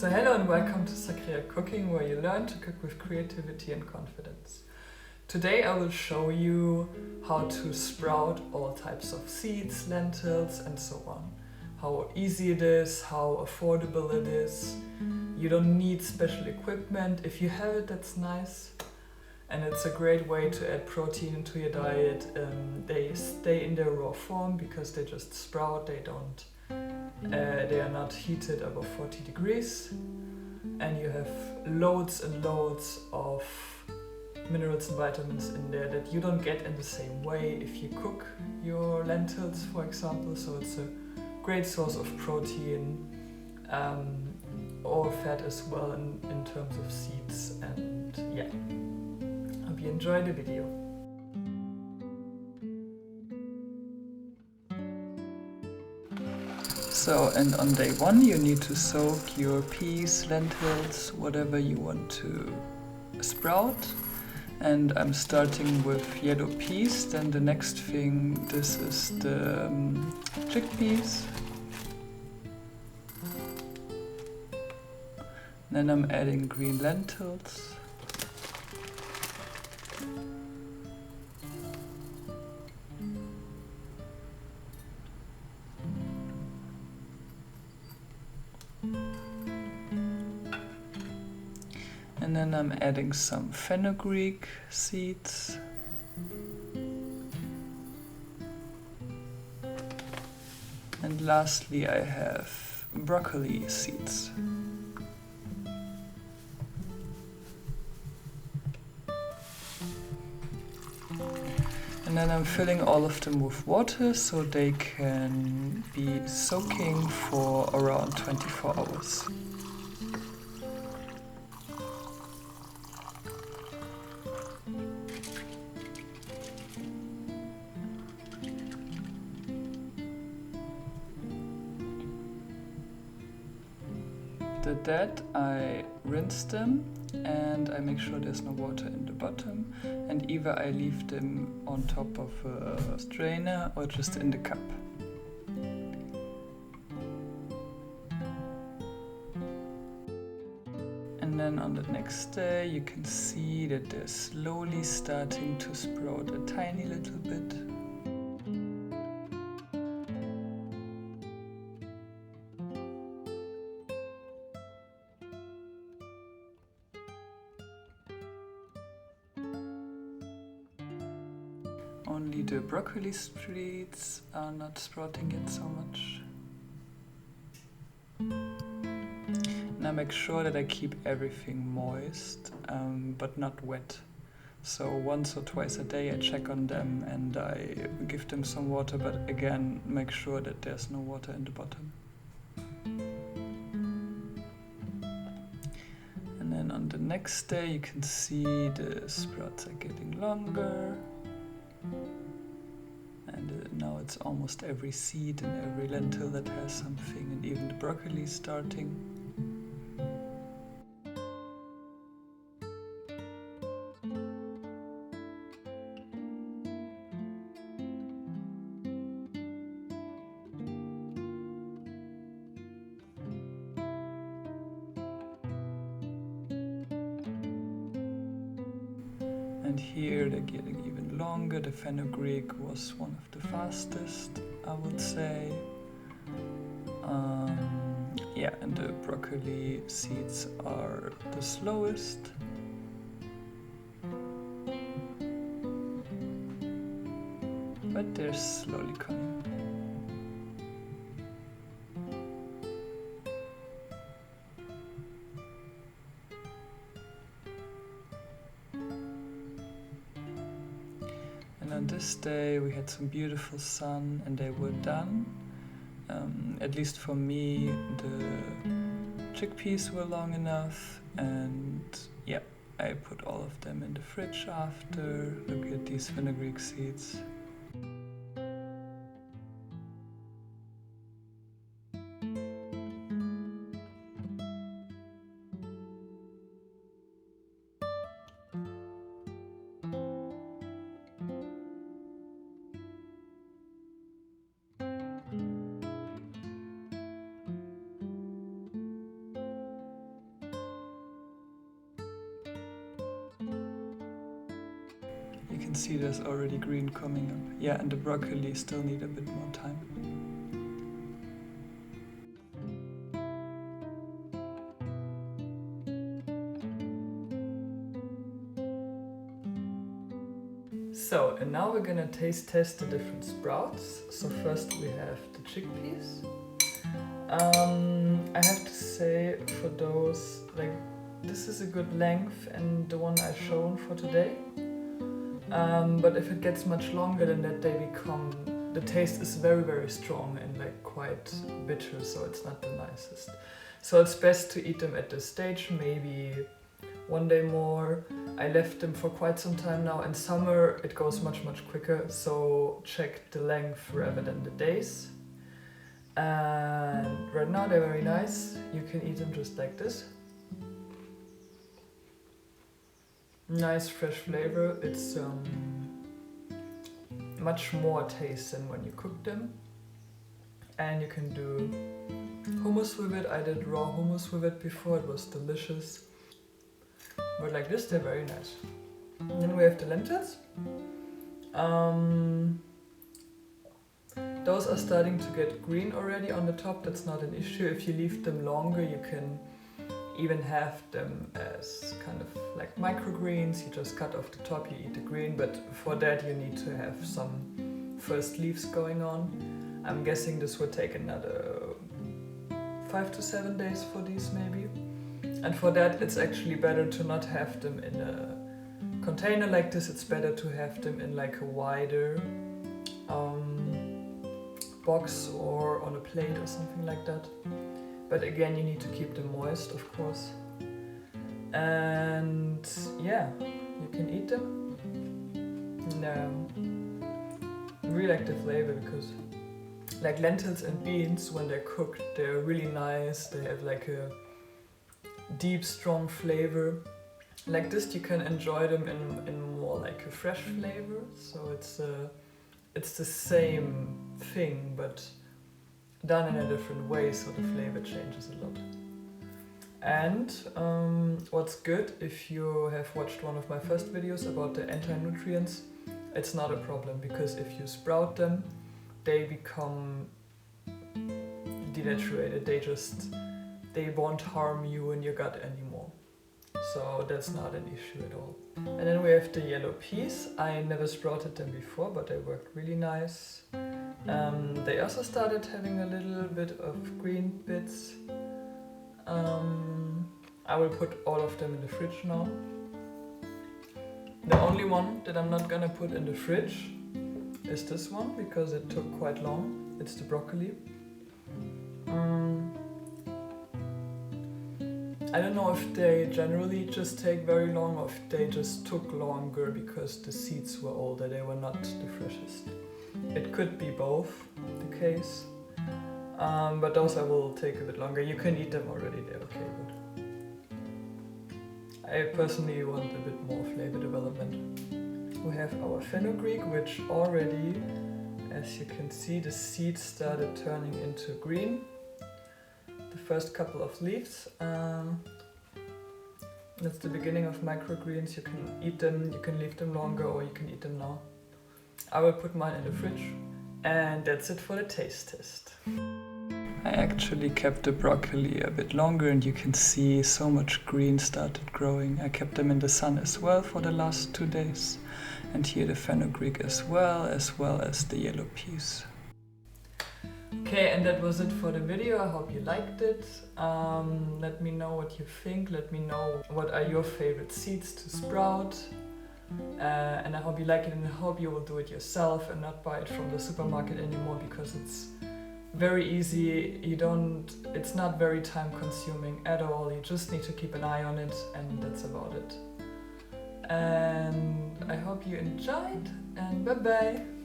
So hello and welcome to Sacrea Cooking, where you learn to cook with creativity and confidence. Today I will show you how to sprout all types of seeds, lentils and so on. How easy it is, how affordable it is. You don't need special equipment. If you have it, that's nice. And it's a great way to add protein into your diet. They stay in their raw form because they just sprout, they are not heated above 40 degrees. And you have loads and loads of minerals and vitamins in there that you don't get in the same way if you cook your lentils, for example. So it's a great source of protein or fat as well in terms of seeds. And yeah, hope you enjoy the video. So, and on day one you need to soak your peas, lentils, whatever you want to sprout. And I'm starting with yellow peas. Then the next thing, this is the chickpeas. Then I'm adding green lentils. And then I'm adding some fenugreek seeds. And lastly I have broccoli seeds. And then I'm filling all of them with water so they can be soaking for around 24 hours. After that I rinse them and I make sure there's no water in the bottom, and either I leave them on top of a strainer or just in the cup. And then on the next day you can see that they're slowly starting to sprout a tiny little bit. Only the broccoli seeds are not sprouting yet so much. And I make sure that I keep everything moist, but not wet. So once or twice a day I check on them and I give them some water, but again, make sure that there's no water in the bottom. And then on the next day you can see the sprouts are getting longer. And now it's almost every seed and every lentil that has something, and even the broccoli is starting. And here they're getting even longer. The fenugreek was one of the fastest, I would say. Yeah, and the broccoli seeds are the slowest. But they're slowly coming. And on this day we had some beautiful sun and they were done. At least for me, the chickpeas were long enough, and yeah, I put all of them in the fridge after. Look at these fenugreek seeds. see there's already green coming up. Yeah, and the broccoli still need a bit more time. So, and now we're gonna taste test the different sprouts. So first we have the chickpeas. I have to say, for those, like, this is a good length and the one I've shown for today. But if it gets much longer than that, the taste is very, very strong and like quite bitter, so it's not the nicest. So it's best to eat them at this stage, maybe one day more. I left them for quite some time now. In summer it goes much quicker, so check the length rather than the days. And right now they're very nice. You can eat them just like this. Nice fresh flavor. It's much more taste than when you cook them. And you can do hummus with it. I did raw hummus with it before, it was delicious. But like this, they're very nice. And then we have the lentils. Those are starting to get green already on the top, that's not an issue. If you leave them longer, you can even have them as kind of like microgreens. You just cut off the top, you eat the green, but for that you need to have some first leaves going on. I'm guessing this would take another 5 to 7 days for these maybe. And for that it's actually better to not have them in a container like this, it's better to have them in like a wider box or on a plate or something like that. But again, you need to keep them moist, of course. And yeah, you can eat them. And I really like the flavor because like lentils and beans, when they're cooked, they're really nice. They have like a deep, strong flavor. Like this, you can enjoy them in more like a fresh flavor. So it's the same thing, but done in a different way, so the flavor changes a lot. And what's good, if you have watched one of my first videos about the anti-nutrients, it's not a problem, because if you sprout them, they become denatured. They won't harm you in your gut anymore. So that's not an issue at all. And then we have the yellow peas. I never sprouted them before, but they worked really nice. They also started having a little bit of green bits. I will put all of them in the fridge now. The only one that I'm not gonna put in the fridge is this one, because it took quite long. It's the broccoli. I don't know if they generally just take very long or if they just took longer because the seeds were older, they were not the freshest. It could be both the case, but those I will take a bit longer. You can eat them already, they're okay, but I personally want a bit more flavor development. We have our fenugreek, which already, as you can see, the seeds started turning into green. The first couple of leaves. That's the beginning of microgreens. You can eat them, you can leave them longer, or you can eat them now. I will put mine in the fridge, and that's it for the taste test. I actually kept the broccoli a bit longer, and you can see so much green started growing. I kept them in the sun as well for the last 2 days. And here the fenugreek as well as the yellow peas. Okay, and that was it for the video. I hope you liked it. Let me know what you think. Let me know what are your favorite seeds to sprout. And I hope you like it, and I hope you will do it yourself and not buy it from the supermarket anymore, because it's very easy. It's not very time consuming at all. You just need to keep an eye on it, and that's about it. And I hope you enjoyed, and bye bye!